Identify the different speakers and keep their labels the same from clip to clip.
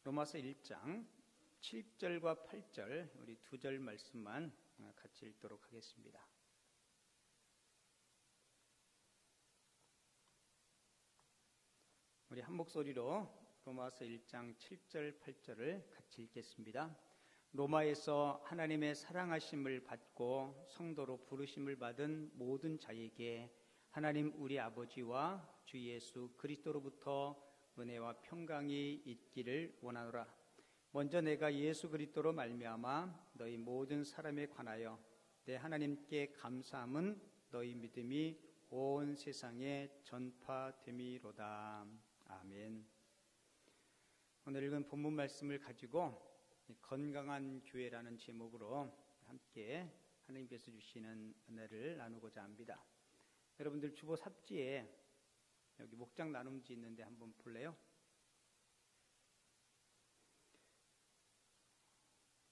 Speaker 1: 로마서 1장 7절과 8절 우리 두 절 말씀만 같이 읽도록 하겠습니다. 우리 한 목소리로 로마서 1장 7절 8절을 같이 읽겠습니다. 로마에서 하나님의 사랑하심을 받고 성도로 부르심을 받은 모든 자에게 하나님 우리 아버지와 주 예수 그리스도로부터 은혜와 평강이 있기를 원하노라. 먼저 내가 예수 그리스도로 말미암아 너희 모든 사람에 관하여 내 하나님께 감사함은 너희 믿음이 온 세상에 전파됨이로다. 아멘. 오늘 읽은 본문 말씀을 가지고 건강한 교회라는 제목으로 함께 하나님께서 주시는 은혜를 나누고자 합니다. 여러분들 주보 삽지에 여기 목장 나눔지 있는데 한번 볼래요?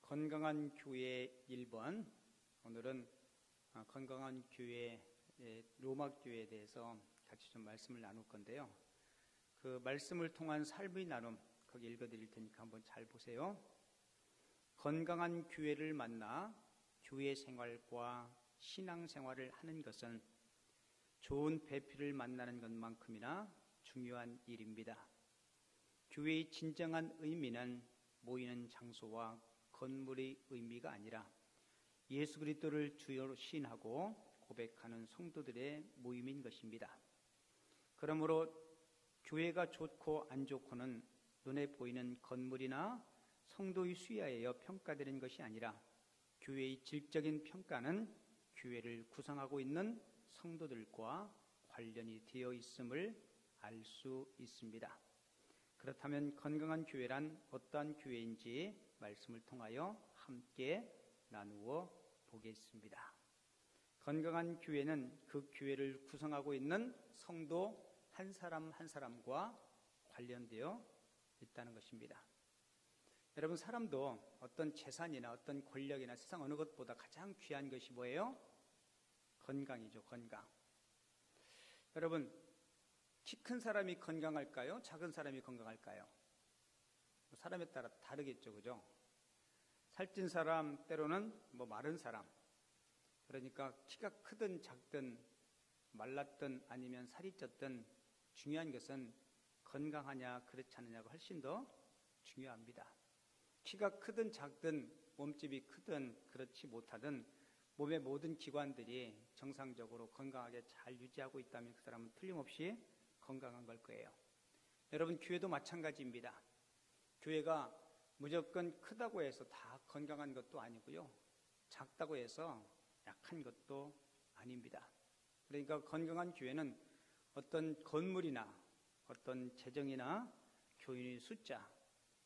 Speaker 1: 건강한 교회 1번. 오늘은 건강한 교회 로마 교회에 대해서 같이 좀 말씀을 나눌 건데요. 그 말씀을 통한 삶의 나눔 거기 읽어드릴 테니까 한번 잘 보세요. 건강한 교회를 만나 교회 생활과 신앙 생활을 하는 것은 좋은 배필을 만나는 것만큼이나 중요한 일입니다. 교회의 진정한 의미는 모이는 장소와 건물의 의미가 아니라 예수 그리스도를 주로 시인하고 고백하는 성도들의 모임인 것입니다. 그러므로 교회가 좋고 안 좋고는 눈에 보이는 건물이나 성도의 수야에 평가되는 것이 아니라 교회의 질적인 평가는 교회를 구성하고 있는 성도들과 관련이 되어 있음을 알 수 있습니다. 그렇다면 건강한 교회란 어떠한 교회인지 말씀을 통하여 함께 나누어 보겠습니다. 건강한 교회는 그 교회를 구성하고 있는 성도 한 사람 한 사람과 관련되어 있다는 것입니다. 여러분, 사람도 어떤 재산이나 어떤 권력이나 세상 어느 것보다 가장 귀한 것이 뭐예요? 건강이죠. 건강. 여러분, 키 큰 사람이 건강할까요? 작은 사람이 건강할까요? 사람에 따라 다르겠죠. 그죠? 살찐 사람, 때로는 마른 사람. 그러니까 키가 크든 작든 말랐든 아니면 살이 쪘든 중요한 것은 건강하냐 그렇지 않느냐가 훨씬 더 중요합니다. 키가 크든 작든 몸집이 크든 그렇지 못하든 몸의 모든 기관들이 정상적으로 건강하게 잘 유지하고 있다면 그 사람은 틀림없이 건강한 걸 거예요. 여러분, 교회도 마찬가지입니다. 교회가 무조건 크다고 해서 다 건강한 것도 아니고요. 작다고 해서 약한 것도 아닙니다. 그러니까 건강한 교회는 어떤 건물이나 어떤 재정이나 교인의 숫자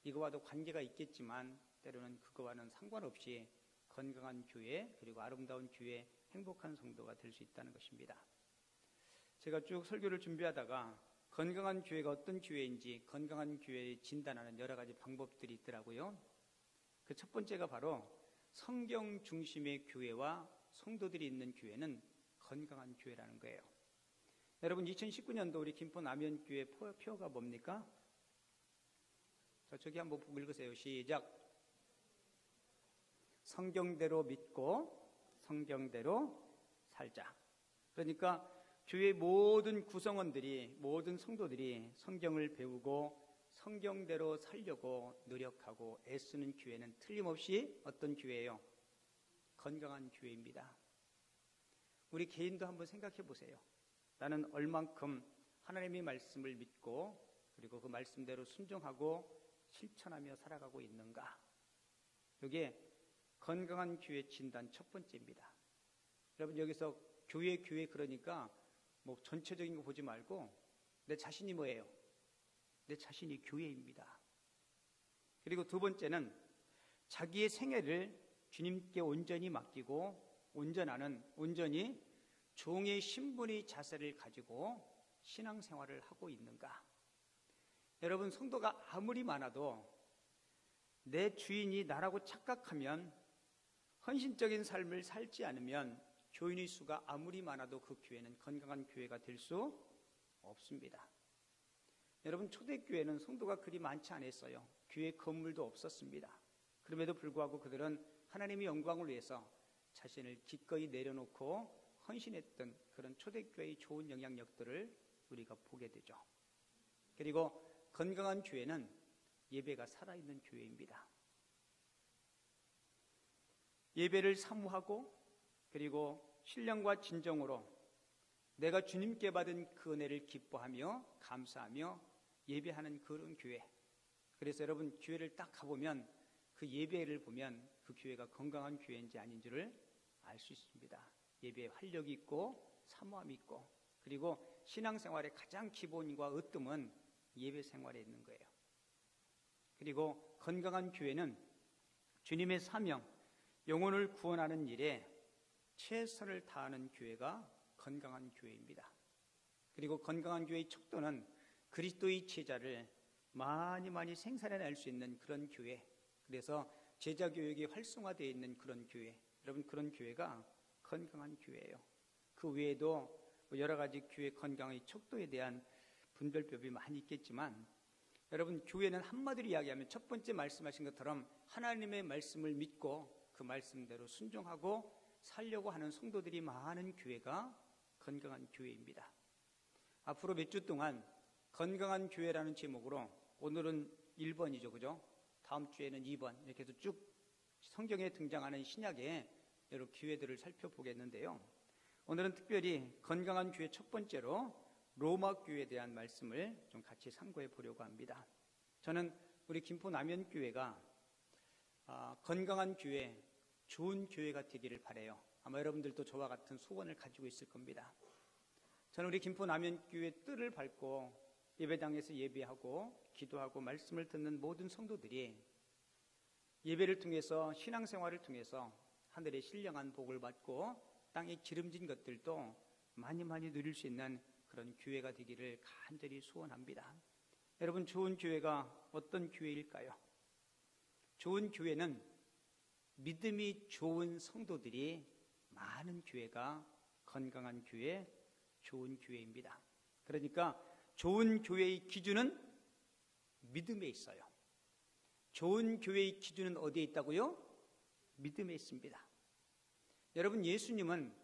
Speaker 1: 이거와도 관계가 있겠지만 때로는 그거와는 상관없이 건강한 교회 그리고 아름다운 교회 행복한 성도가 될 수 있다는 것입니다. 제가 쭉 설교를 준비하다가 건강한 교회가 어떤 교회인지 건강한 교회를 진단하는 여러 가지 방법들이 있더라고요. 그 첫 번째가 바로 성경 중심의 교회와 성도들이 있는 교회는 건강한 교회라는 거예요. 여러분, 2019년도 우리 김포 남현교회 표어가 뭡니까? 저기 한번 보고 읽으세요. 시작. 성경대로 믿고 성경대로 살자. 그러니까 교회 모든 구성원들이 모든 성도들이 성경을 배우고 성경대로 살려고 노력하고 애쓰는 교회는 틀림없이 어떤 교회예요? 건강한 교회입니다. 우리 개인도 한번 생각해 보세요. 나는 얼만큼 하나님의 말씀을 믿고 그리고 그 말씀대로 순종하고 실천하며 살아가고 있는가? 이게 건강한 교회 진단 첫 번째입니다. 여러분, 여기서 교회 그러니까 전체적인 거 보지 말고 내 자신이 뭐예요? 내 자신이 교회입니다. 그리고 두 번째는 자기의 생애를 주님께 온전히 맡기고 온전히 종의 신분의 자세를 가지고 신앙생활을 하고 있는가? 여러분, 성도가 아무리 많아도 내 주인이 나라고 착각하면 헌신적인 삶을 살지 않으면 교인의 수가 아무리 많아도 그 교회는 건강한 교회가 될 수 없습니다. 여러분, 초대교회는 성도가 그리 많지 않았어요. 교회 건물도 없었습니다. 그럼에도 불구하고 그들은 하나님의 영광을 위해서 자신을 기꺼이 내려놓고 헌신했던 그런 초대교회의 좋은 영향력들을 우리가 보게 되죠. 그리고 건강한 교회는 예배가 살아있는 교회입니다. 예배를 사모하고 그리고 신령과 진정으로 내가 주님께 받은 그 은혜를 기뻐하며 감사하며 예배하는 그런 교회. 그래서 여러분 교회를 딱 가보면 그 예배를 보면 그 교회가 건강한 교회인지 아닌지를 알 수 있습니다. 예배에 활력이 있고 사모함이 있고 그리고 신앙생활의 가장 기본과 으뜸은 예배 생활에 있는 거예요. 그리고 건강한 교회는 주님의 사명, 영혼을 구원하는 일에 최선을 다하는 교회가 건강한 교회입니다. 그리고 건강한 교회의 척도는 그리스도의 제자를 많이 생산해낼 수 있는 그런 교회, 그래서 제자 교육이 활성화되어 있는 그런 교회, 여러분 그런 교회가 건강한 교회예요. 그 외에도 여러 가지 교회 건강의 척도에 대한 분별법이 많이 있겠지만 여러분 교회는 한마디로 이야기하면 첫 번째 말씀하신 것처럼 하나님의 말씀을 믿고 그 말씀대로 순종하고 살려고 하는 성도들이 많은 교회가 건강한 교회입니다. 앞으로 몇 주 동안 건강한 교회라는 제목으로 오늘은 1번이죠, 그죠? 다음 주에는 2번 이렇게 해서 쭉 성경에 등장하는 신약의 여러 교회들을 살펴보겠는데요. 오늘은 특별히 건강한 교회 첫 번째로 로마 교회에 대한 말씀을 좀 같이 상고해 보려고 합니다. 저는 우리 김포 남현교회가 건강한 교회, 좋은 교회가 되기를 바라요. 아마 여러분들도 저와 같은 소원을 가지고 있을 겁니다. 저는 우리 김포 남현교회 뜰을 밟고 예배당에서 예배하고 기도하고 말씀을 듣는 모든 성도들이 예배를 통해서 신앙생활을 통해서 하늘의 신령한 복을 받고 땅에 기름진 것들도 많이 누릴 수 있는 그런 교회가 되기를 간절히 소원합니다. 여러분 좋은 교회가 어떤 교회일까요? 좋은 교회는 믿음이 좋은 성도들이 많은 교회가 건강한 교회, 좋은 교회입니다. 그러니까 좋은 교회의 기준은 믿음에 있어요. 좋은 교회의 기준은 어디에 있다고요? 믿음에 있습니다. 여러분 예수님은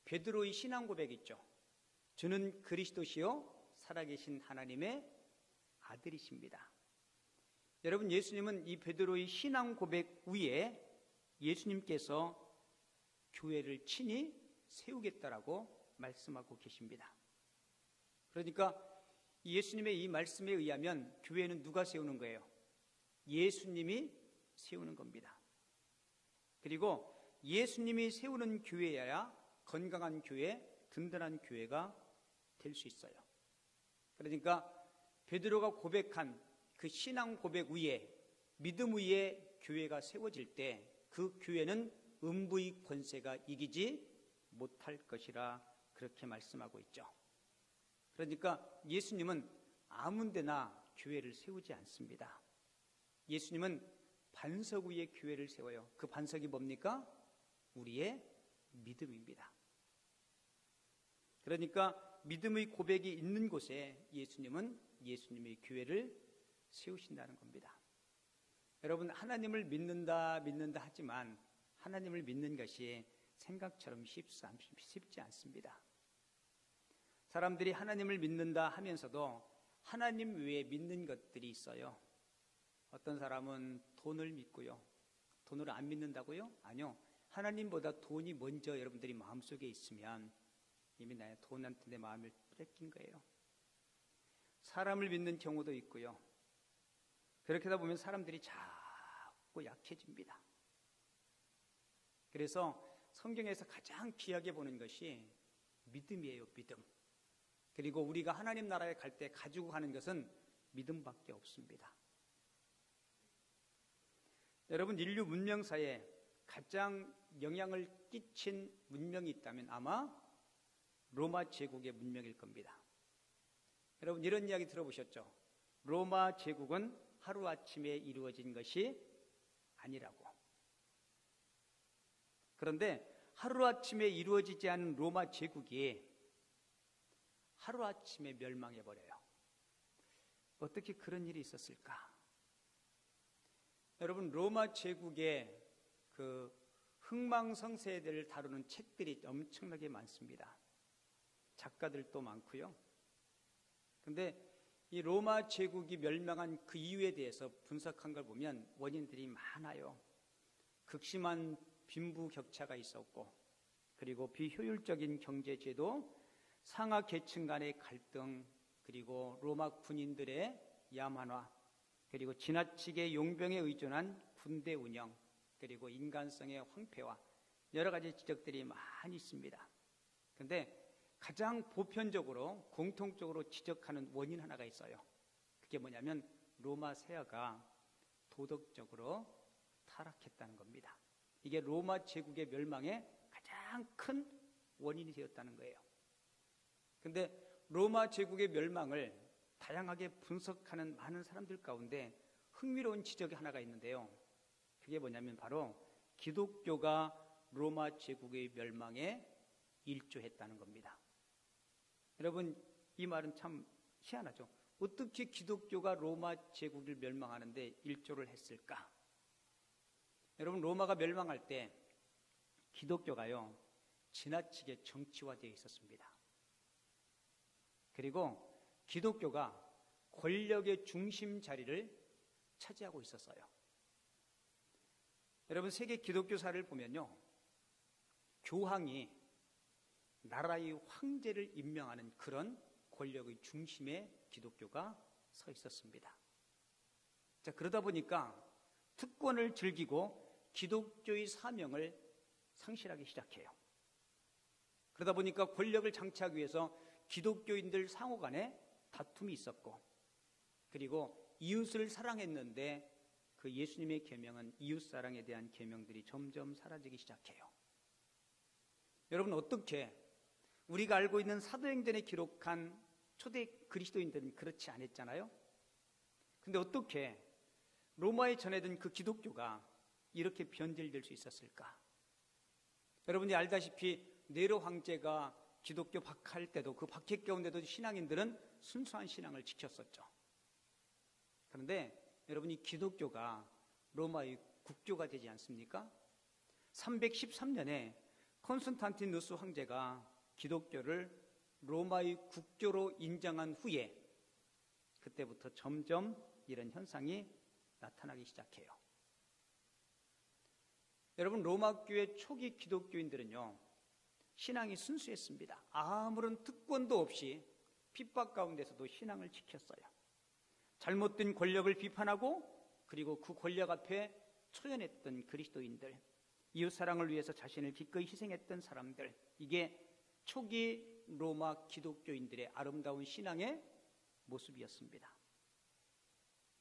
Speaker 1: 베드로의 신앙 고백 있죠. 주는 그리스도시요 살아계신 하나님의 아들이십니다. 여러분 예수님은 이 베드로의 신앙 고백 위에 예수님께서 교회를 친히 세우겠다라고 말씀하고 계십니다. 그러니까 예수님의 이 말씀에 의하면 교회는 누가 세우는 거예요? 예수님이 세우는 겁니다. 그리고 예수님이 세우는 교회여야 건강한 교회, 든든한 교회가 될 수 있어요. 그러니까 베드로가 고백한 그 신앙 고백 위에 믿음 위에 교회가 세워질 때 그 교회는 음부의 권세가 이기지 못할 것이라 그렇게 말씀하고 있죠. 그러니까 예수님은 아무 데나 교회를 세우지 않습니다. 예수님은 반석 위에 교회를 세워요. 그 반석이 뭡니까? 우리의 믿음입니다. 그러니까 믿음의 고백이 있는 곳에 예수님은 예수님의 교회를 세우신다는 겁니다. 여러분 하나님을 믿는다 하지만 하나님을 믿는 것이 생각처럼 쉽지 않습니다. 사람들이 하나님을 믿는다 하면서도 하나님 외에 믿는 것들이 있어요. 어떤 사람은 돈을 믿고요. 돈을 안 믿는다고요? 아니요. 하나님보다 돈이 먼저 여러분들이 마음속에 있으면 이미 나의 돈한테 내 마음을 뺏긴 거예요. 사람을 믿는 경우도 있고요. 그렇게 하다 보면 사람들이 자꾸 약해집니다. 그래서 성경에서 가장 귀하게 보는 것이 믿음이에요. 믿음. 그리고 우리가 하나님 나라에 갈 때 가지고 가는 것은 믿음밖에 없습니다. 여러분 인류 문명사에 가장 영향을 끼친 문명이 있다면 아마 로마 제국의 문명일 겁니다. 여러분 이런 이야기 들어보셨죠? 로마 제국은 하루아침에 이루어진 것이 아니라고. 그런데 하루아침에 이루어지지 않은 로마 제국이 하루아침에 멸망해버려요. 어떻게 그런 일이 있었을까? 여러분, 로마 제국의 그 흥망성쇠들을 다루는 책들이 엄청나게 많습니다. 작가들도 많고요. 근데 이 로마 제국이 멸망한 그 이유에 대해서 분석한 걸 보면 원인들이 많아요. 극심한 빈부격차가 있었고, 그리고 비효율적인 경제제도, 상하 계층 간의 갈등, 그리고 로마 군인들의 야만화, 그리고 지나치게 용병에 의존한 군대 운영, 그리고 인간성의 황폐화, 여러 가지 지적들이 많이 있습니다. 그런데 가장 보편적으로 공통적으로 지적하는 원인 하나가 있어요. 그게 뭐냐면 로마 세아가 도덕적으로 타락했다는 겁니다. 이게 로마 제국의 멸망의 가장 큰 원인이 되었다는 거예요. 그런데 로마 제국의 멸망을 다양하게 분석하는 많은 사람들 가운데 흥미로운 지적이 하나가 있는데요. 그게 뭐냐면 바로 기독교가 로마 제국의 멸망에 일조했다는 겁니다. 여러분, 이 말은 참 희한하죠. 어떻게 기독교가 로마 제국을 멸망하는데 일조를 했을까? 여러분, 로마가 멸망할 때 기독교가요, 지나치게 정치화되어 있었습니다. 그리고 기독교가 권력의 중심 자리를 차지하고 있었어요. 여러분, 세계 기독교사를 보면요, 교황이 나라의 황제를 임명하는 그런 권력의 중심에 기독교가 서 있었습니다. 자, 그러다 보니까 특권을 즐기고 기독교의 사명을 상실하기 시작해요. 그러다 보니까 권력을 장치하기 위해서 기독교인들 상호 간에 다툼이 있었고, 그리고 이웃을 사랑했는데 그 예수님의 계명은 이웃사랑에 대한 계명들이 점점 사라지기 시작해요. 여러분, 어떻게 우리가 알고 있는 사도행전에 기록한 초대 그리스도인들은 그렇지 않았잖아요. 근데 어떻게 로마에 전해진 그 기독교가 이렇게 변질될 수 있었을까? 여러분이 알다시피 네로 황제가 기독교 박해할 때도 그 박해 가운데도 신앙인들은 순수한 신앙을 지켰었죠. 그런데 여러분이 기독교가 로마의 국교가 되지 않습니까? 313년에 콘스탄티누스 황제가 기독교를 로마의 국교로 인정한 후에 그때부터 점점 이런 현상이 나타나기 시작해요. 여러분, 로마 교회 초기 기독교인들은요, 신앙이 순수했습니다. 아무런 특권도 없이 핍박 가운데서도 신앙을 지켰어요. 잘못된 권력을 비판하고, 그리고 그 권력 앞에 초연했던 그리스도인들, 이웃사랑을 위해서 자신을 기꺼이 희생했던 사람들, 이게 초기 로마 기독교인들의 아름다운 신앙의 모습이었습니다.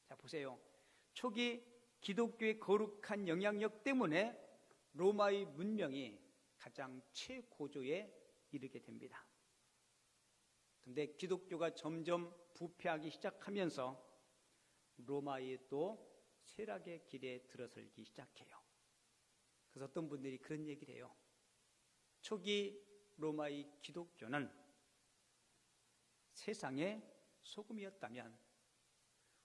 Speaker 1: 자, 보세요. 초기 기독교의 거룩한 영향력 때문에 로마의 문명이 가장 최고조에 이르게 됩니다. 그런데 기독교가 점점 부패하기 시작하면서 로마의 또 쇠락의 길에 들어설기 시작해요. 그래서 어떤 분들이 그런 얘기를 해요. 초기 로마의 기독교는 세상의 소금이었다면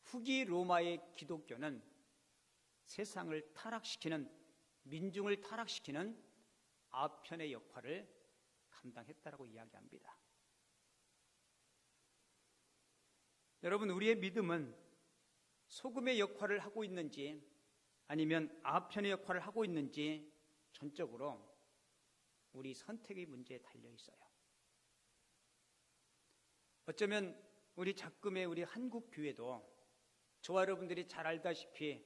Speaker 1: 후기 로마의 기독교는 세상을 타락시키는, 민중을 타락시키는 아편의 역할을 감당했다라고 이야기합니다. 여러분, 우리의 믿음은 소금의 역할을 하고 있는지 아니면 아편의 역할을 하고 있는지 전적으로 우리 선택의 문제에 달려 있어요. 어쩌면 우리 작금의 우리 한국 교회도 저와 여러분들이 잘 알다시피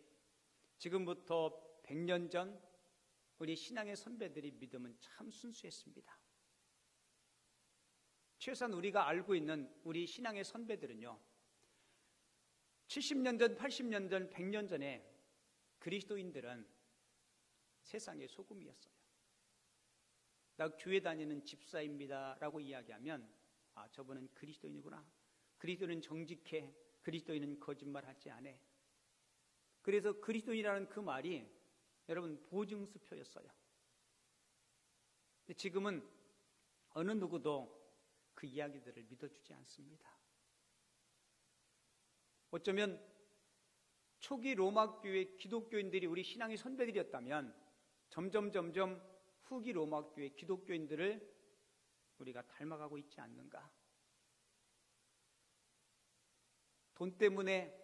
Speaker 1: 지금부터 100년 전 우리 신앙의 선배들의 믿음은 참 순수했습니다. 최소한 우리가 알고 있는 우리 신앙의 선배들은요, 70년 전, 80년 전, 100년 전에 그리스도인들은 세상의 소금이었어요. 나 교회 다니는 집사입니다 라고 이야기하면, 아, 저분은 그리스도인이구나. 그리스도인은 정직해. 그리스도인은 거짓말하지 않아. 그래서 그리스도인이라는 그 말이 여러분 보증수표였어요. 근데 지금은 어느 누구도 그 이야기들을 믿어주지 않습니다. 어쩌면 초기 로마 교회 기독교인들이 우리 신앙의 선배들이었다면 점점 후기 로마 교회 기독교인들을 우리가 닮아가고 있지 않는가? 돈 때문에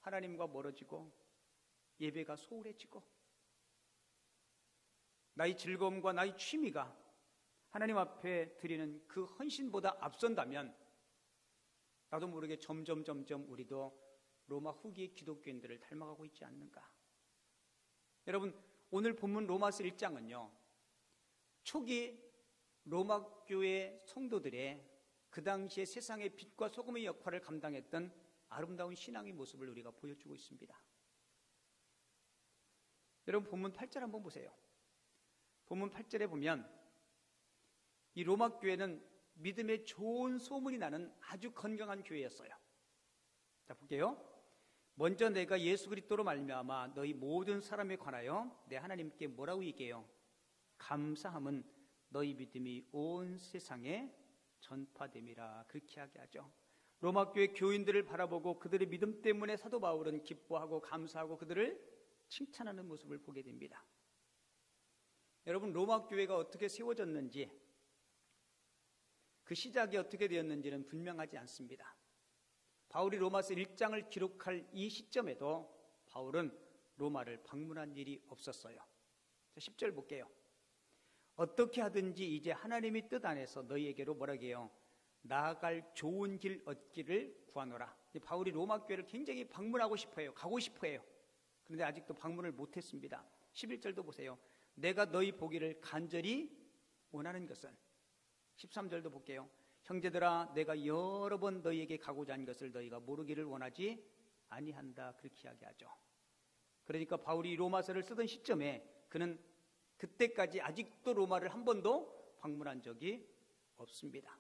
Speaker 1: 하나님과 멀어지고 예배가 소홀해지고 나의 즐거움과 나의 취미가 하나님 앞에 드리는 그 헌신보다 앞선다면 나도 모르게 점점 우리도 로마 후기 기독교인들을 닮아가고 있지 않는가? 여러분, 오늘 본문 로마서 1장은요 초기 로마 교회 성도들의 그 당시에 세상의 빛과 소금의 역할을 감당했던 아름다운 신앙의 모습을 우리가 보여주고 있습니다. 여러분, 본문 8절 한번 보세요. 본문 8절에 보면 이 로마 교회는 믿음의 좋은 소문이 나는 아주 건강한 교회였어요. 자, 볼게요. 먼저 내가 예수 그리스도로 말미암아 너희 모든 사람에 관하여 내 하나님께 뭐라고 얘기해요? 감사함은 너희 믿음이 온 세상에 전파됨이라. 그렇게 하게 하죠. 로마 교회 교인들을 바라보고 그들의 믿음 때문에 사도 바울은 기뻐하고 감사하고 그들을 칭찬하는 모습을 보게 됩니다. 여러분, 로마 교회가 어떻게 세워졌는지, 그 시작이 어떻게 되었는지는 분명하지 않습니다. 바울이 로마서 1장을 기록할 이 시점에도 바울은 로마를 방문한 일이 없었어요. 10절 볼게요. 어떻게 하든지 이제 하나님의 뜻 안에서 너희에게로 뭐라고 해요? 나아갈 좋은 길 얻기를 구하노라. 바울이 로마 교회를 굉장히 방문하고 싶어요. 가고 싶어요. 그런데 아직도 방문을 못했습니다. 11절도 보세요. 내가 너희 보기를 간절히 원하는 것은. 13절도 볼게요. 형제들아, 내가 여러 번 너희에게 가고자 한 것을 너희가 모르기를 원하지 아니한다. 그렇게 이야기하죠. 그러니까 바울이 로마서를 쓰던 시점에 그는 그때까지 아직도 로마를 한 번도 방문한 적이 없습니다.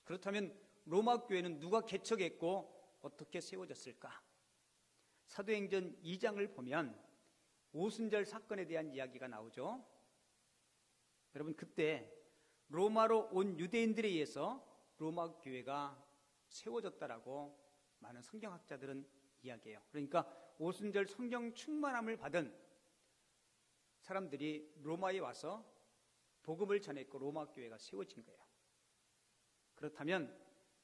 Speaker 1: 그렇다면 로마 교회는 누가 개척했고 어떻게 세워졌을까? 사도행전 2장을 보면 오순절 사건에 대한 이야기가 나오죠. 여러분, 그때 로마로 온 유대인들에 의해서 로마 교회가 세워졌다라고 많은 성경학자들은 이야기해요. 그러니까 오순절 성경 충만함을 받은 사람들이 로마에 와서 복음을 전했고 로마 교회가 세워진 거예요. 그렇다면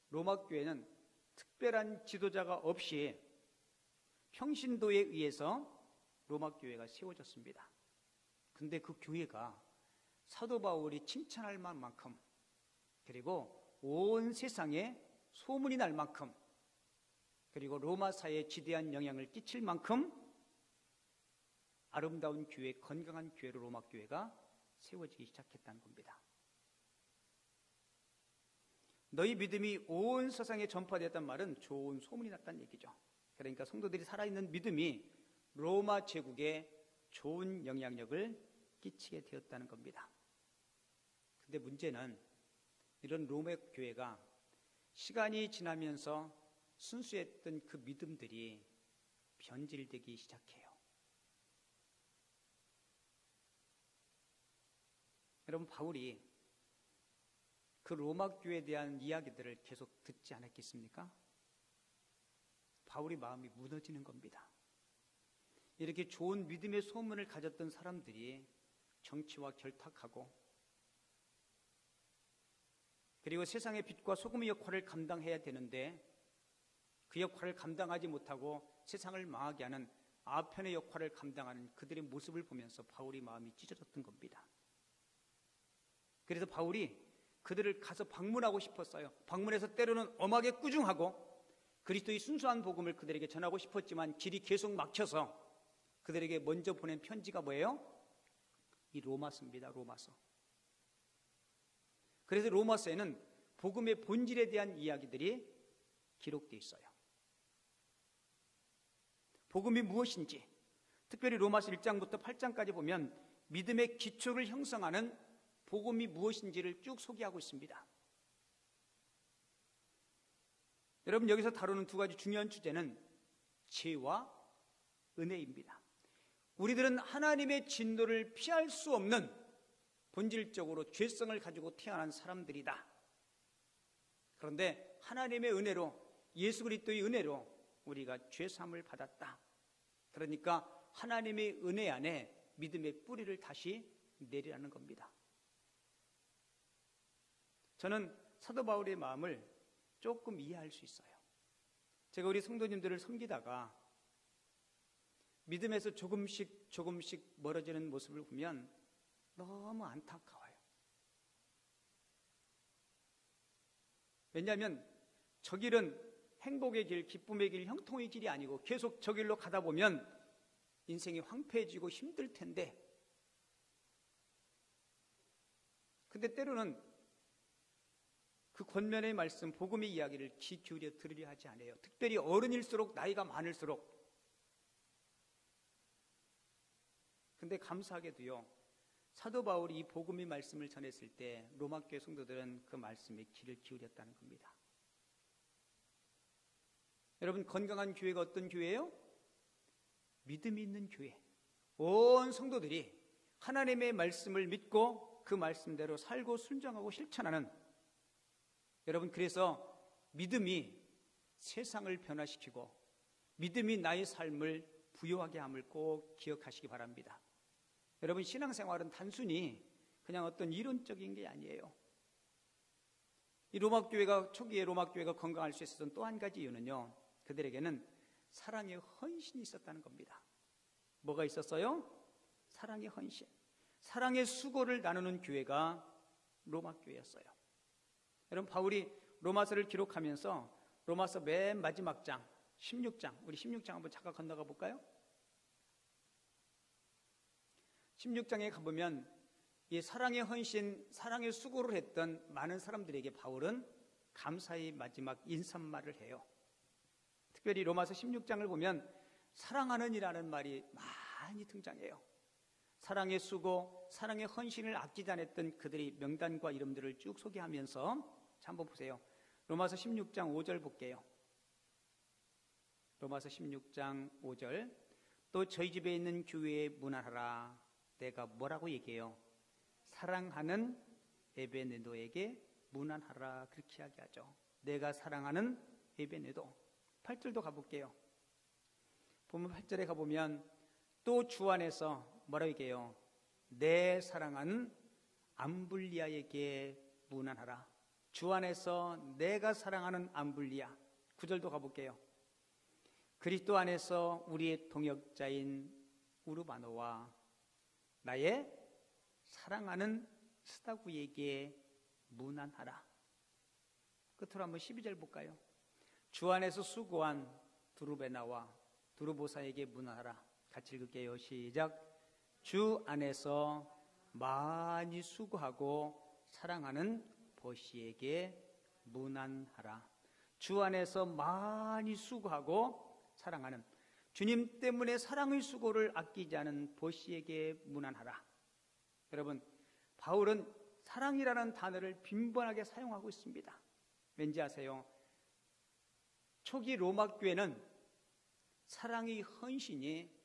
Speaker 1: 로마 교회는 특별한 지도자가 없이 평신도에 의해서 로마 교회가 세워졌습니다. 근데 그 교회가 사도 바울이 칭찬할 만큼, 그리고 온 세상에 소문이 날 만큼, 그리고 로마사에 지대한 영향을 끼칠 만큼 아름다운 교회, 건강한 교회로 로마 교회가 세워지기 시작했다는 겁니다. 너희 믿음이 온 세상에 전파되었단 말은 좋은 소문이 났다는 얘기죠. 그러니까 성도들이 살아있는 믿음이 로마 제국에 좋은 영향력을 끼치게 되었다는 겁니다. 근데 문제는 이런 로마 교회가 시간이 지나면서 순수했던 그 믿음들이 변질되기 시작해요. 여러분, 바울이 그 로마 교회에 대한 이야기들을 계속 듣지 않았겠습니까? 바울의 마음이 무너지는 겁니다. 이렇게 좋은 믿음의 소문을 가졌던 사람들이 정치와 결탁하고, 그리고 세상의 빛과 소금의 역할을 감당해야 되는데 그 역할을 감당하지 못하고 세상을 망하게 하는 아편의 역할을 감당하는 그들의 모습을 보면서 바울의 마음이 찢어졌던 겁니다. 그래서 바울이 그들을 가서 방문하고 싶었어요. 방문해서 때로는 엄하게 꾸중하고 그리스도의 순수한 복음을 그들에게 전하고 싶었지만 길이 계속 막혀서 그들에게 먼저 보낸 편지가 뭐예요? 이 로마서입니다. 로마서. 그래서 로마서에는 복음의 본질에 대한 이야기들이 기록되어 있어요. 복음이 무엇인지, 특별히 로마서 1장부터 8장까지 보면 믿음의 기초를 형성하는 복음이 무엇인지를 쭉 소개하고 있습니다. 여러분, 여기서 다루는 두 가지 중요한 주제는 죄와 은혜입니다. 우리들은 하나님의 진노를 피할 수 없는 본질적으로 죄성을 가지고 태어난 사람들이다. 그런데 하나님의 은혜로, 예수 그리스도의 은혜로 우리가 죄 사함을 받았다. 그러니까 하나님의 은혜 안에 믿음의 뿌리를 다시 내리라는 겁니다. 저는 사도 바울의 마음을 조금 이해할 수 있어요. 제가 우리 성도님들을 섬기다가 믿음에서 조금씩 멀어지는 모습을 보면 너무 안타까워요. 왜냐하면 저 길은 행복의 길, 기쁨의 길, 형통의 길이 아니고 계속 저 길로 가다 보면 인생이 황폐해지고 힘들 텐데, 근데 때로는 그 권면의 말씀, 복음의 이야기를 귀 기울여 들으려 하지 않아요. 특별히 어른일수록, 나이가 많을수록. 근데 감사하게도요, 사도 바울이 이 복음의 말씀을 전했을 때 로마 교회 성도들은 그 말씀에 귀를 기울였다는 겁니다. 여러분, 건강한 교회가 어떤 교회예요? 믿음이 있는 교회. 온 성도들이 하나님의 말씀을 믿고 그 말씀대로 살고 순종하고 실천하는, 여러분, 그래서 믿음이 세상을 변화시키고 믿음이 나의 삶을 부요하게 함을 꼭 기억하시기 바랍니다. 여러분, 신앙생활은 단순히 그냥 어떤 이론적인 게 아니에요. 이 로마교회가, 초기에 로마교회가 건강할 수 있었던 또 한 가지 이유는요, 그들에게는 사랑의 헌신이 있었다는 겁니다. 뭐가 있었어요? 사랑의 헌신. 사랑의 수고를 나누는 교회가 로마교회였어요. 여러분, 바울이 로마서를 기록하면서 로마서 맨 마지막 장 16장, 우리 16장 한번 잠깐 건너가 볼까요? 16장에 가보면 이 사랑의 헌신, 사랑의 수고를 했던 많은 사람들에게 바울은 감사의 마지막 인사말을 해요. 특별히 로마서 16장을 보면 사랑하는 이라는 말이 많이 등장해요. 사랑의 수고, 사랑의 헌신을 아끼지 않았던 그들의 명단과 이름들을 쭉 소개하면서, 자, 한번 보세요. 로마서 16장 5절 볼게요. 로마서 16장 5절. 또 저희 집에 있는 교회에 문안하라. 내가 뭐라고 얘기해요? 사랑하는 에베네도에게 문안하라. 그렇게 이야기하죠. 내가 사랑하는 에베네도. 8절도 가볼게요. 보면 8절에 가보면 또 주 안에서 뭐라고 얘기해요? 내 사랑하는 암블리아에게 문안하라. 주 안에서 내가 사랑하는 암블리아. 9절도 가볼게요. 그리스도 안에서 우리의 동역자인 우르바노와 나의 사랑하는 스타구에게 문안하라. 끝으로 한번 12절 볼까요? 주 안에서 수고한 두루베나와 두루보사에게 문안하라. 같이 읽을게요. 시작. 주 안에서 많이 수고하고 사랑하는 보시에게 문안하라. 주 안에서 많이 수고하고 사랑하는, 주님 때문에 사랑의 수고를 아끼지 않은 보시에게 문안하라. 여러분, 바울은 사랑이라는 단어를 빈번하게 사용하고 있습니다. 왠지 아세요? 초기 로마 교회는 사랑의 헌신이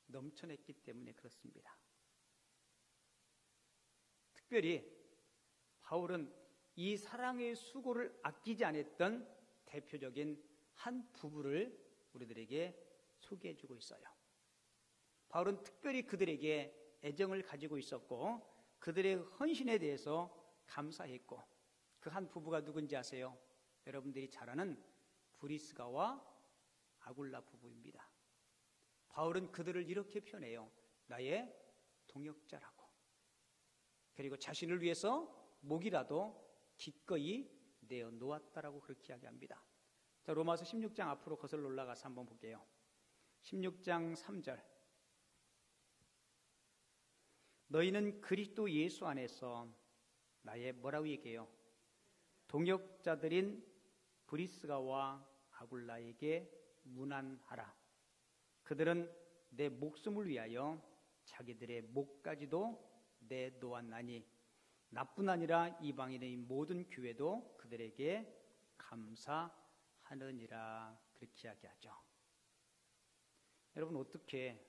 Speaker 1: 넘쳐났기 때문에 그렇습니다. 특별히 바울은 이 사랑의 수고를 아끼지 않았던 대표적인 한 부부를 우리들에게 소개해주고 있어요. 바울은 특별히 그들에게 애정을 가지고 있었고 그들의 헌신에 대해서 감사했고, 그 한 부부가 누군지 아세요? 여러분들이 잘 아는 브리스가와 아굴라 부부입니다. 바울은 그들을 이렇게 표현해요. 나의 동역자라고. 그리고 자신을 위해서 목이라도 기꺼이 내어 놓았다라고 그렇게 이야기합니다. 자, 로마서 16장 앞으로 거슬러 올라가서 한번 볼게요. 16장 3절. 너희는 그리스도 예수 안에서 나의 뭐라고 얘기해요? 동역자들인 브리스가와 아굴라에게 문안하라. 그들은 내 목숨을 위하여 자기들의 목까지도 내놓았나니 나뿐 아니라 이방인의 모든 교회도 그들에게 감사하느니라. 그렇게 이야기하죠. 여러분, 어떻게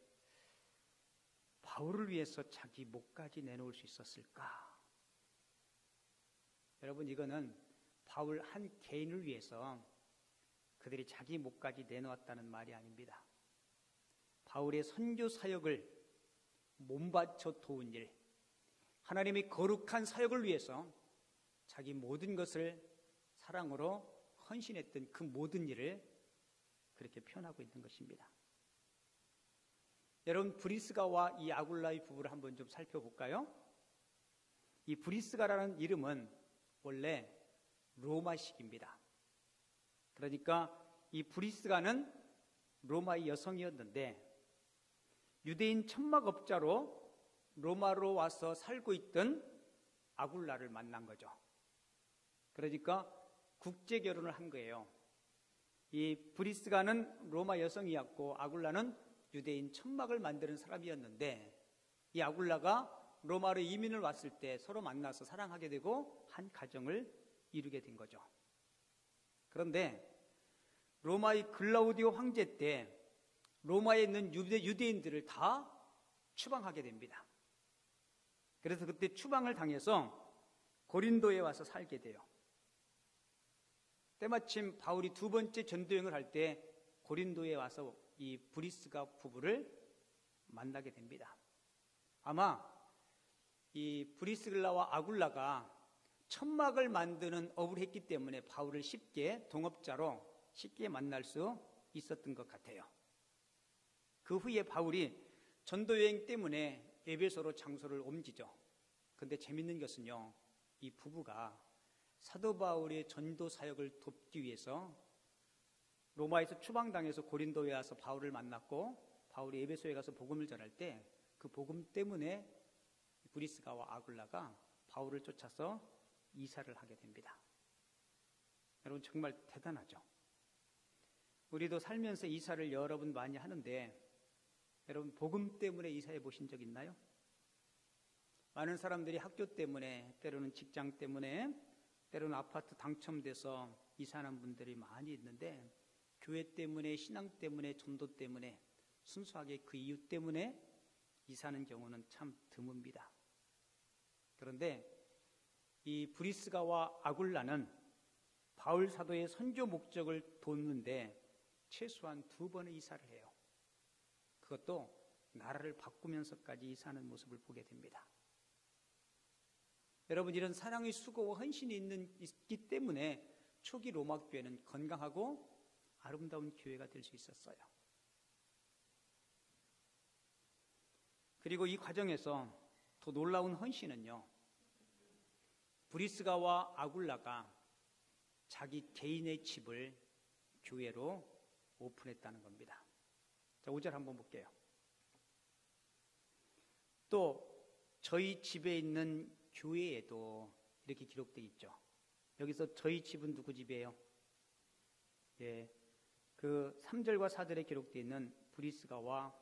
Speaker 1: 바울을 위해서 자기 목까지 내놓을 수 있었을까? 여러분, 이거는 바울 한 개인을 위해서 그들이 자기 목까지 내놓았다는 말이 아닙니다. 바울의 선교 사역을 몸바쳐 도운 일, 하나님의 거룩한 사역을 위해서 자기 모든 것을 사랑으로 헌신했던 그 모든 일을 그렇게 표현하고 있는 것입니다. 여러분, 브리스가와 이 아굴라의 부부를 한번 좀 살펴볼까요? 이 브리스가라는 이름은 원래 로마식입니다. 그러니까 이 브리스가는 로마의 여성이었는데 유대인 천막업자로 로마로 와서 살고 있던 아굴라를 만난 거죠. 그러니까 국제 결혼을 한 거예요. 이 브리스가는 로마 여성이었고 아굴라는 유대인 천막을 만드는 사람이었는데 이 아굴라가 로마로 이민을 왔을 때 서로 만나서 사랑하게 되고 한 가정을 이루게 된 거죠. 그런데 로마의 글라우디오 황제 때 로마에 있는 유대인들을 다 추방하게 됩니다. 그래서 그때 추방을 당해서 고린도에 와서 살게 돼요. 때마침 바울이 두 번째 전도여행을 할 때 고린도에 와서 이 브리스가 부부를 만나게 됩니다. 아마 이 브리스길라와 아굴라가 천막을 만드는 업을 했기 때문에 바울을 쉽게 동업자로 쉽게 만날 수 있었던 것 같아요. 그 후에 바울이 전도여행 때문에 에베소로 장소를 옮기죠. 그런데 재밌는 것은요, 이 부부가 사도 바울의 전도 사역을 돕기 위해서 로마에서 추방당해서 고린도에 와서 바울을 만났고 바울이 에베소에 가서 복음을 전할 때 그 복음 때문에 브리스가와 아굴라가 바울을 쫓아서 이사를 하게 됩니다. 여러분, 정말 대단하죠. 우리도 살면서 이사를 여러 번 많이 하는데 여러분, 복음 때문에 이사해 보신 적 있나요? 많은 사람들이 학교 때문에, 때로는 직장 때문에, 때로는 아파트 당첨돼서 이사하는 분들이 많이 있는데 교회 때문에, 신앙 때문에, 전도 때문에, 순수하게 그 이유 때문에 이사하는 경우는 참 드뭅니다. 그런데 이 브리스가와 아굴라는 바울 사도의 선교 목적을 돕는데 최소한 2번의 이사를 해요. 그것도 나라를 바꾸면서까지 이사하는 모습을 보게 됩니다. 여러분, 이런 사랑의 수고와 헌신이 있기 때문에 초기 로마 교회는 건강하고 아름다운 교회가 될 수 있었어요. 그리고 이 과정에서 더 놀라운 헌신은요, 브리스가와 아굴라가 자기 개인의 집을 교회로 오픈했다는 겁니다. 자, 5절 한번 볼게요. 또 저희 집에 있는 교회에도 이렇게 기록되어 있죠. 여기서 저희 집은 누구 집이에요? 예, 그 3절과 4절에 기록되어 있는 브리스가와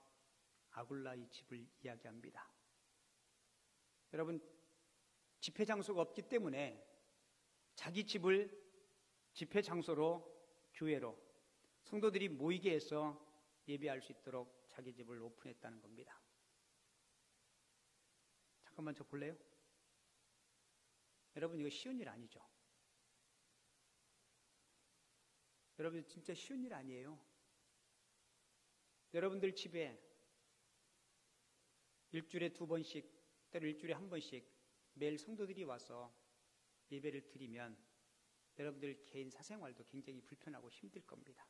Speaker 1: 아굴라의 집을 이야기합니다. 여러분, 집회 장소가 없기 때문에 자기 집을 집회 장소로, 교회로 성도들이 모이게 해서 예배할 수 있도록 자기 집을 오픈했다는 겁니다. 잠깐만 저 볼래요? 여러분, 이거 쉬운 일 아니죠? 여러분, 진짜 쉬운 일 아니에요. 여러분들 집에 일주일에 2번씩, 때로 일주일에 1번씩 매일 성도들이 와서 예배를 드리면 여러분들 개인 사생활도 굉장히 불편하고 힘들 겁니다.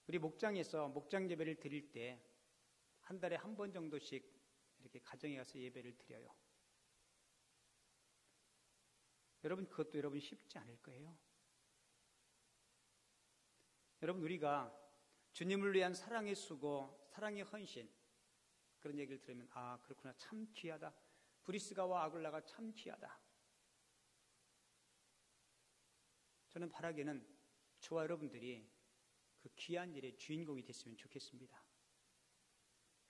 Speaker 1: 우리 목장에서 목장 예배를 드릴 때 한 달에 1번 정도씩 이렇게 가정에 가서 예배를 드려요. 여러분, 그것도 여러분 쉽지 않을 거예요. 여러분, 우리가 주님을 위한 사랑의 수고, 사랑의 헌신, 그런 얘기를 들으면 아, 그렇구나, 참 귀하다. 브리스가와 아굴라가 참 귀하다. 저는 바라기는 저와 여러분들이 그 귀한 일의 주인공이 됐으면 좋겠습니다.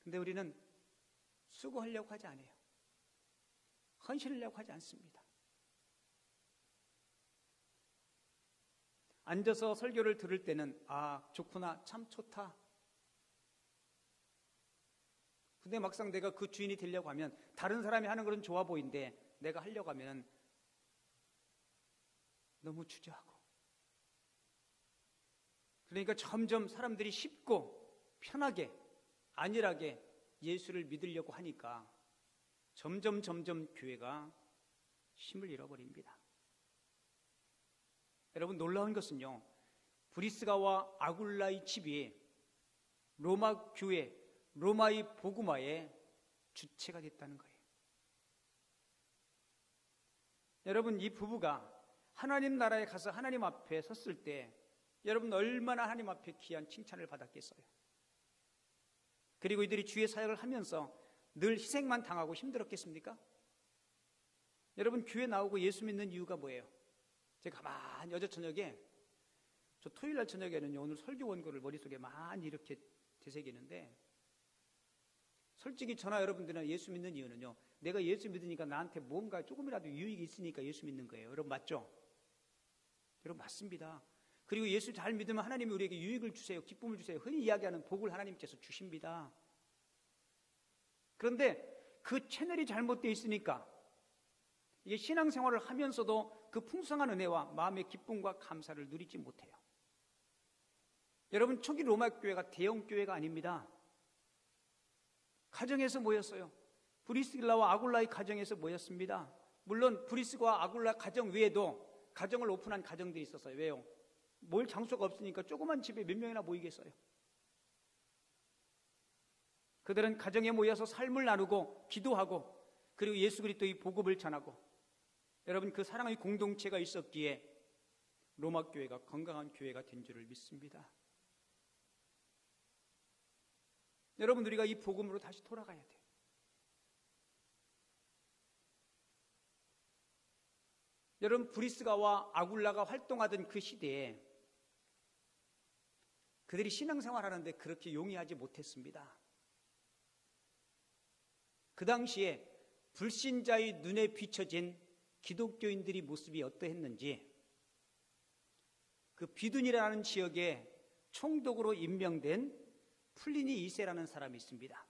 Speaker 1: 근데 우리는 수고하려고 하지 않아요. 헌신하려고 하지 않습니다. 앉아서 설교를 들을 때는 아, 좋구나, 참 좋다. 근데 막상 내가 그 주인이 되려고 하면 다른 사람이 하는 것은 좋아 보이는데 내가 하려고 하면 너무 주저하고 그러니까 점점 사람들이 쉽고 편하게 안일하게 예수를 믿으려고 하니까 점점 교회가 힘을 잃어버립니다. 여러분, 놀라운 것은요, 브리스가와 아굴라의 집이 로마 교회, 로마의 복음화의 주체가 됐다는 거예요. 여러분, 이 부부가 하나님 나라에 가서 하나님 앞에 섰을 때 여러분 얼마나 하나님 앞에 귀한 칭찬을 받았겠어요. 그리고 이들이 주의 사역을 하면서 늘 희생만 당하고 힘들었겠습니까? 여러분, 교회 나오고 예수 믿는 이유가 뭐예요? 제가 가만히 어제 저녁에, 저 토요일 날 저녁에는요, 오늘 설교 원고를 머릿속에 많이 이렇게 되새기는데, 솔직히 저나 여러분들이나 예수 믿는 이유는요, 내가 예수 믿으니까 나한테 뭔가 조금이라도 유익이 있으니까 예수 믿는 거예요. 여러분 맞죠? 여러분 맞습니다. 그리고 예수 잘 믿으면 하나님이 우리에게 유익을 주세요, 기쁨을 주세요. 흔히 이야기하는 복을 하나님께서 주십니다. 그런데 그 채널이 잘못되어 있으니까 이게 신앙생활을 하면서도 그 풍성한 은혜와 마음의 기쁨과 감사를 누리지 못해요. 여러분, 초기 로마 교회가 대형 교회가 아닙니다. 가정에서 모였어요. 브리스길라와 아굴라의 가정에서 모였습니다. 물론 브리스과 아굴라 가정 외에도 가정을 오픈한 가정들이 있었어요. 왜요? 모일 장소가 없으니까 조그만 집에 몇 명이나 모이겠어요. 그들은 가정에 모여서 삶을 나누고 기도하고 그리고 예수 그리스도의 복음을 전하고, 여러분, 그 사랑의 공동체가 있었기에 로마 교회가 건강한 교회가 된 줄을 믿습니다. 여러분, 우리가 이 복음으로 다시 돌아가야 돼요. 여러분, 브리스가와 아굴라가 활동하던 그 시대에 그들이 신앙생활하는데 그렇게 용이하지 못했습니다. 그 당시에 불신자의 눈에 비춰진 기독교인들의 모습이 어떠했는지, 그 비둔이라는 지역에 총독으로 임명된 플리니 2세라는 사람이 있습니다.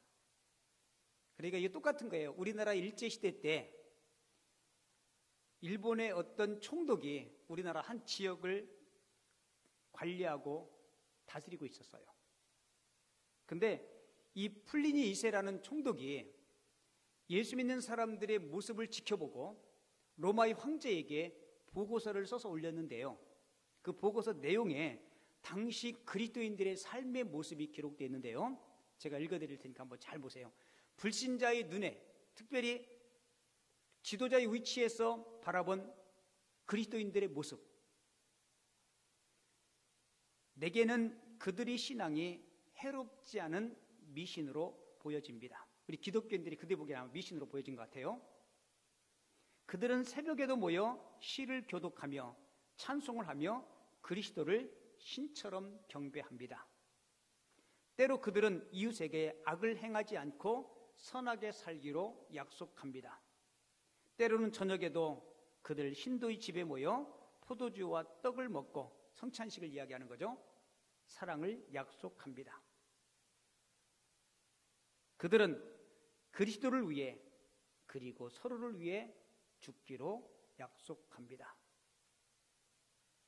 Speaker 1: 그러니까 이게 똑같은 거예요. 우리나라 일제시대 때 일본의 어떤 총독이 우리나라 한 지역을 관리하고 다스리고 있었어요. 근데 이 플리니 2세라는 총독이 예수 믿는 사람들의 모습을 지켜보고 로마의 황제에게 보고서를 써서 올렸는데요, 그 보고서 내용에 당시 그리스도인들의 삶의 모습이 기록되어 있는데요, 제가 읽어드릴 테니까 한번 잘 보세요. 불신자의 눈에, 특별히 지도자의 위치에서 바라본 그리스도인들의 모습. 내게는 그들의 신앙이 해롭지 않은 미신으로 보여집니다. 우리 기독교인들이 그들 보기에 아마 미신으로 보여진 것 같아요. 그들은 새벽에도 모여 시를 교독하며 찬송을 하며 그리스도를 신처럼 경배합니다. 때로 그들은 이웃에게 악을 행하지 않고 선하게 살기로 약속합니다. 때로는 저녁에도 그들 신도의 집에 모여 포도주와 떡을 먹고, 성찬식을 이야기하는 거죠, 사랑을 약속합니다. 그들은 그리스도를 위해 그리고 서로를 위해 죽기로 약속합니다.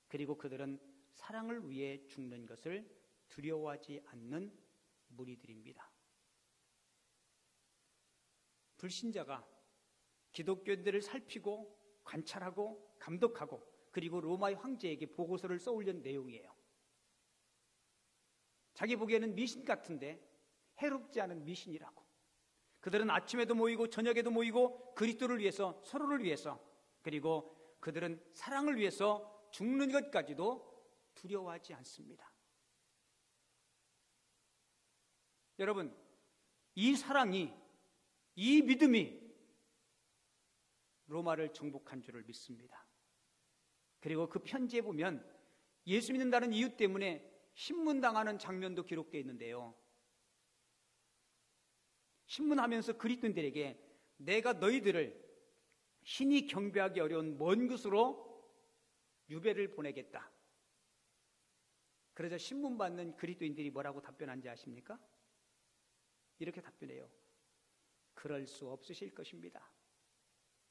Speaker 1: 그리고 그들은 사랑을 위해 죽는 것을 두려워하지 않는 무리들입니다. 불신자가 기독교인들을 살피고 관찰하고 감독하고 그리고 로마의 황제에게 보고서를 써올린 내용이에요. 자기 보기에는 미신 같은데 해롭지 않은 미신이라고. 그들은 아침에도 모이고 저녁에도 모이고 그리스도를 위해서, 서로를 위해서, 그리고 그들은 사랑을 위해서 죽는 것까지도 두려워하지 않습니다. 여러분, 이 사랑이, 이 믿음이 로마를 정복한 줄을 믿습니다. 그리고 그 편지에 보면 예수 믿는다는 이유 때문에 신문당하는 장면도 기록되어 있는데요, 신문하면서 그리스도인들에게 내가 너희들을 신이 경배하기 어려운 먼 곳으로 유배를 보내겠다. 그러자 신문 받는 그리스도인들이 뭐라고 답변한지 아십니까? 이렇게 답변해요. 그럴 수 없으실 것입니다.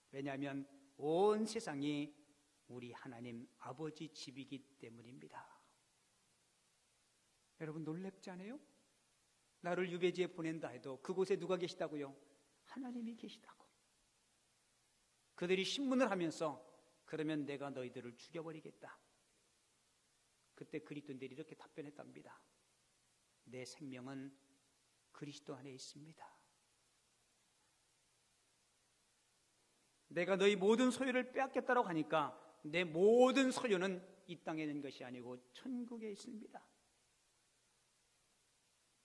Speaker 1: 왜냐하면 온 세상이 우리 하나님 아버지 집이기 때문입니다. 여러분 놀랍지 않아요? 나를 유배지에 보낸다 해도 그곳에 누가 계시다고요? 하나님이 계시다고. 그들이 신문을 하면서 그러면 내가 너희들을 죽여버리겠다. 그때 그리스도인들이 이렇게 답변했답니다. 내 생명은 그리스도 안에 있습니다. 내가 너희 모든 소유를 빼앗겠다고 하니까 내 모든 소유는 이 땅에 있는 것이 아니고 천국에 있습니다.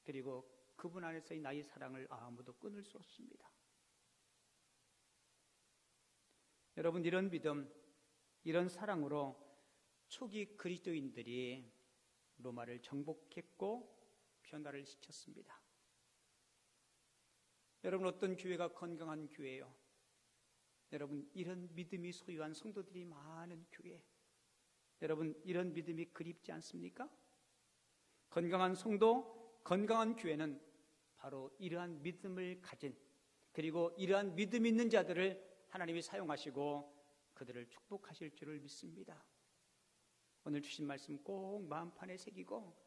Speaker 1: 그리고 그분 안에서의 나의 사랑을 아무도 끊을 수 없습니다. 여러분, 이런 믿음, 이런 사랑으로 초기 그리스도인들이 로마를 정복했고 변화를 시켰습니다. 여러분, 어떤 교회가 건강한 교회예요? 여러분, 이런 믿음이 소유한 성도들이 많은 교회, 여러분, 이런 믿음이 그립지 않습니까? 건강한 성도, 건강한 교회는 바로 이러한 믿음을 가진, 그리고 이러한 믿음이 있는 자들을 하나님이 사용하시고 그들을 축복하실 줄을 믿습니다. 오늘 주신 말씀 꼭 마음판에 새기고,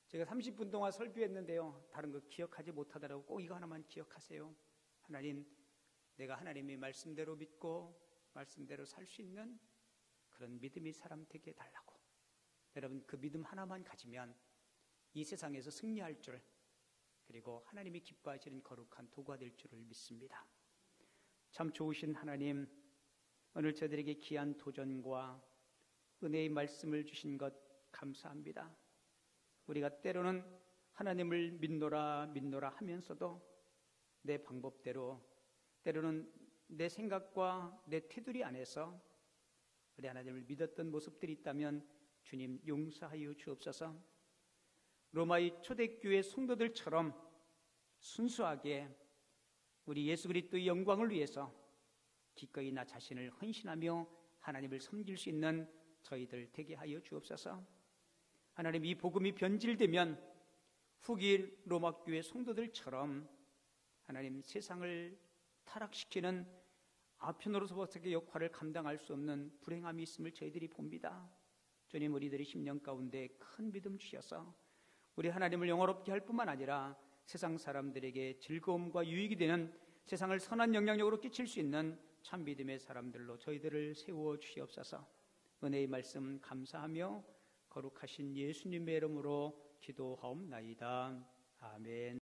Speaker 1: 제가 30분 동안 설교했는데요, 다른 거 기억하지 못하더라도 꼭 이거 하나만 기억하세요. 하나님, 내가 하나님의 말씀대로 믿고 말씀대로 살 수 있는 그런 믿음의 사람 되게 해달라고. 여러분, 그 믿음 하나만 가지면 이 세상에서 승리할 줄, 그리고 하나님이 기뻐하시는 거룩한 도구가 될 줄을 믿습니다. 참 좋으신 하나님, 오늘 저들에게 귀한 도전과 은혜의 말씀을 주신 것 감사합니다. 우리가 때로는 하나님을 믿노라 하면서도 내 방법대로, 때로는 내 생각과 내 테두리 안에서 우리 하나님을 믿었던 모습들이 있다면 주님 용서하여 주옵소서. 로마의 초대교회 성도들처럼 순수하게 우리 예수 그리스도의 영광을 위해서 기꺼이 나 자신을 헌신하며 하나님을 섬길 수 있는 저희들 되게 하여 주옵소서. 하나님, 이 복음이 변질되면 후기 로마교회 성도들처럼 하나님 세상을 타락시키는 아편으로서의 역할을 감당할 수 없는 불행함이 있음을 저희들이 봅니다. 주님, 우리들의 심령 가운데 큰 믿음 주셔서 우리 하나님을 영화롭게 할 뿐만 아니라 세상 사람들에게 즐거움과 유익이 되는, 세상을 선한 영향력으로 끼칠 수 있는 참 믿음의 사람들로 저희들을 세워 주시옵소서. 은혜의 말씀 감사하며 거룩하신 예수님의 이름으로 기도하옵나이다. 아멘.